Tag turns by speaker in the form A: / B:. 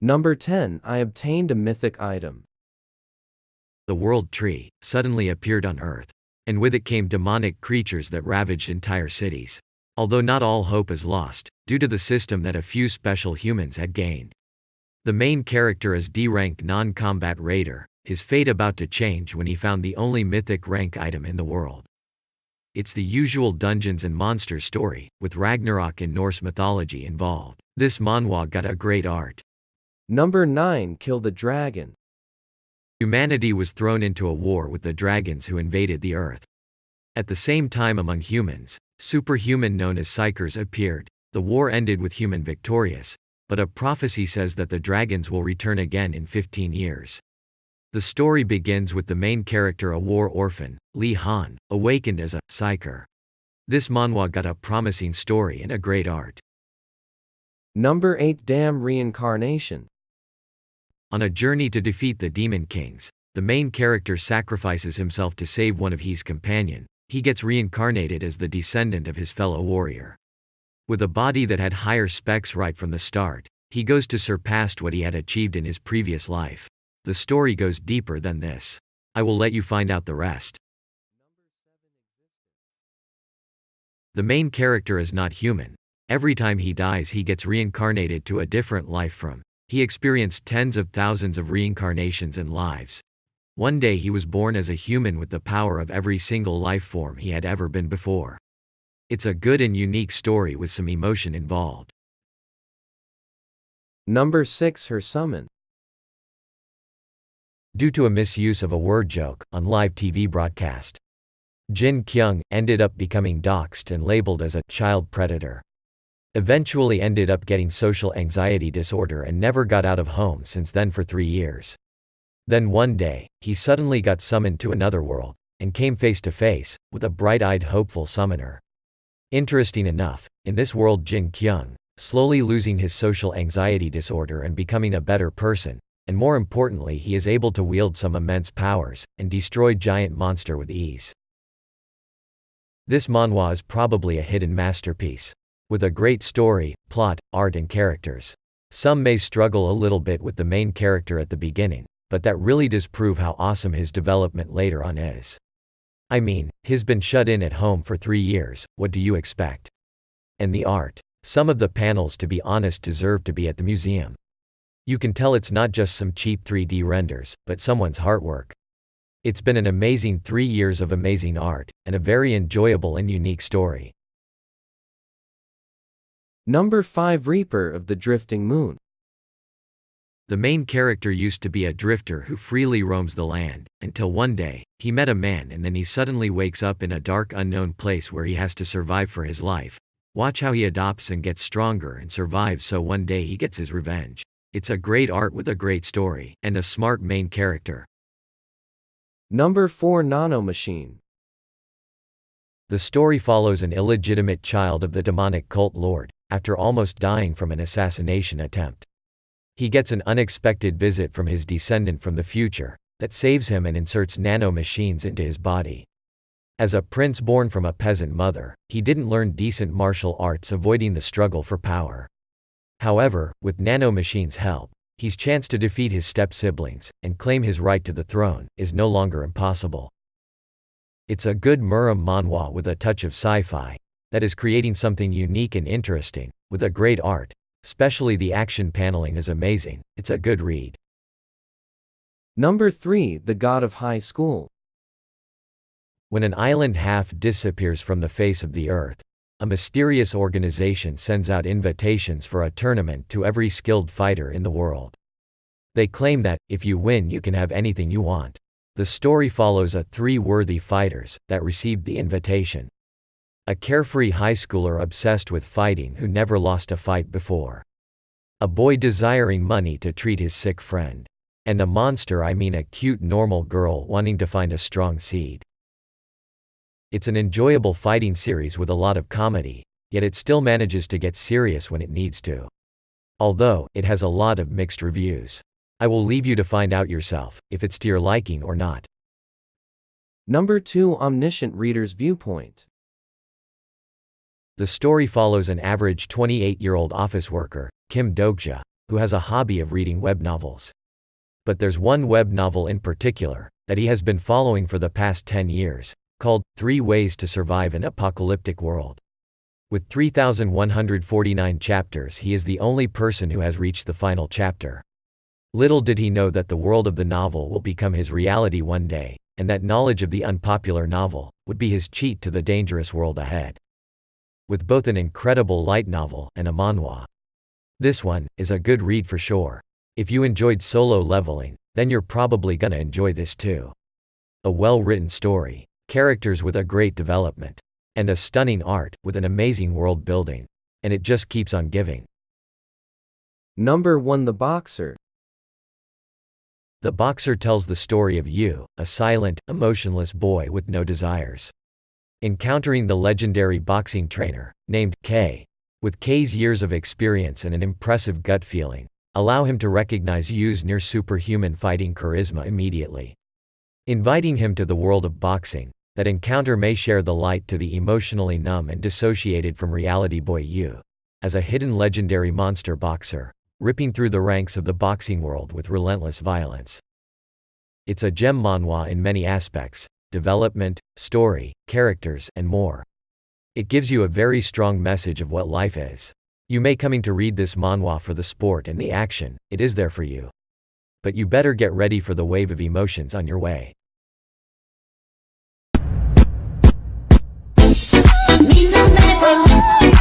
A: Number 10. I obtained a mythic item.
B: The world tree suddenly appeared on Earth, and with it came demonic creatures that ravaged entire cities. Although not all hope is lost, due to the system that a few special humans had gained. The main character is D-rank non-combat raider, his fate about to change when he found the only mythic rank item in the world. It's the usual Dungeons and Monsters story, with Ragnarok and Norse mythology involved. This manhwa got a great art.
A: Number 9. Kill the dragon.
B: Humanity was thrown into a war with the dragons who invaded the Earth. At the same time, among humans, superhuman known as Psykers appeared. The war ended with human victorious, but a prophecy says that the dragons will return again in 15 years. The story begins with the main character, a war orphan, Lee Han, awakened as a Psyker. This manhwa got a promising story and a great art.
A: Number 8. Damn reincarnation.
B: On a journey to defeat the Demon Kings, the main character sacrifices himself to save one of his companion. He gets reincarnated as the descendant of his fellow warrior. With a body that had higher specs right from the start, he goes to surpass what he had achieved in his previous life. The story goes deeper than this. I will let you find out the rest. The main character is not human. Every time he dies, he gets reincarnated to a different life from. He experienced tens of thousands of reincarnations and lives. One day he was born as a human with the power of every single life form he had ever been before. It's a good and unique story with some emotion involved.
A: Number 6. Her summon.
B: Due to a misuse of a word joke on live TV broadcast, Jin Kyung ended up becoming doxxed and labeled as a child predator. Eventually ended up getting social anxiety disorder and never got out of home since then for 3 years. Then one day, he suddenly got summoned to another world, and came face to face with a bright-eyed hopeful summoner. Interesting enough, in this world Jin Kyung, slowly losing his social anxiety disorder and becoming a better person, and more importantly he is able to wield some immense powers, and destroy giant monster with ease. This manhwa is probably a hidden masterpiece. With a great story, plot, art and characters. Some may struggle a little bit with the main character at the beginning, but that really does prove how awesome his development later on is. I mean, he's been shut in at home for 3 years, what do you expect? And the art. Some of the panels, to be honest, deserve to be at the museum. You can tell it's not just some cheap 3D renders, but someone's heartwork. It's been an amazing 3 years of amazing art, and a very enjoyable and unique story.
A: Number 5. Reaper of the Drifting Moon.
B: The main character used to be a drifter who freely roams the land, until one day, he met a man and then he suddenly wakes up in a dark unknown place where he has to survive for his life. Watch how he adopts and gets stronger and survives, so one day he gets his revenge. It's a great art with a great story, and a smart main character.
A: Number 4. Nanomachine.
B: The story follows an illegitimate child of the demonic cult lord, after almost dying from an assassination attempt. He gets an unexpected visit from his descendant from the future, that saves him and inserts nanomachines into his body. As a prince born from a peasant mother, he didn't learn decent martial arts, avoiding the struggle for power. However, with nanomachines' help, his chance to defeat his step-siblings, and claim his right to the throne, is no longer impossible. It's a good muram manhwa with a touch of sci-fi, that is creating something unique and interesting, with a great art. Especially the action paneling is amazing. It's a good read.
A: Number 3. The God of High School.
B: When an island half disappears from the face of the earth, a mysterious organization sends out invitations for a tournament to every skilled fighter in the world. They claim that, if you win you can have anything you want. The story follows 3 worthy fighters that received the invitation. A carefree high schooler obsessed with fighting who never lost a fight before. A boy desiring money to treat his sick friend. And a monster, I mean a cute normal girl wanting to find a strong seed. It's an enjoyable fighting series with a lot of comedy, yet it still manages to get serious when it needs to. Although, it has a lot of mixed reviews. I will leave you to find out yourself, if it's to your liking or not.
A: Number 2. Omniscient Reader's Viewpoint.
B: The story follows an average 28-year-old office worker, Kim Dokja, who has a hobby of reading web novels. But there's one web novel in particular that he has been following for the past 10 years, called 3 Ways to Survive an Apocalyptic World. With 3,149 chapters, he is the only person who has reached the final chapter. Little did he know that the world of the novel will become his reality one day, and that knowledge of the unpopular novel would be his cheat to the dangerous world ahead. With both an incredible light novel and a manhwa. This one is a good read for sure. If you enjoyed Solo Leveling, then you're probably gonna enjoy this too. A well-written story, characters with a great development, and a stunning art with an amazing world building. And it just keeps on giving.
A: Number 1. The Boxer.
B: The Boxer tells the story of Yu, a silent, emotionless boy with no desires. Encountering the legendary boxing trainer, named K. With K's years of experience and an impressive gut feeling, allow him to recognize Yu's near superhuman fighting charisma immediately. Inviting him to the world of boxing, that encounter may share the light to the emotionally numb and dissociated from reality boy Yu, as a hidden legendary monster boxer, ripping through the ranks of the boxing world with relentless violence. It's a gem manhwa in many aspects: development, story, characters, and more. It gives you a very strong message of what life is. You may coming to read this manhwa for the sport and the action, it is there for you. But you better get ready for the wave of emotions on your way.
C: みんなで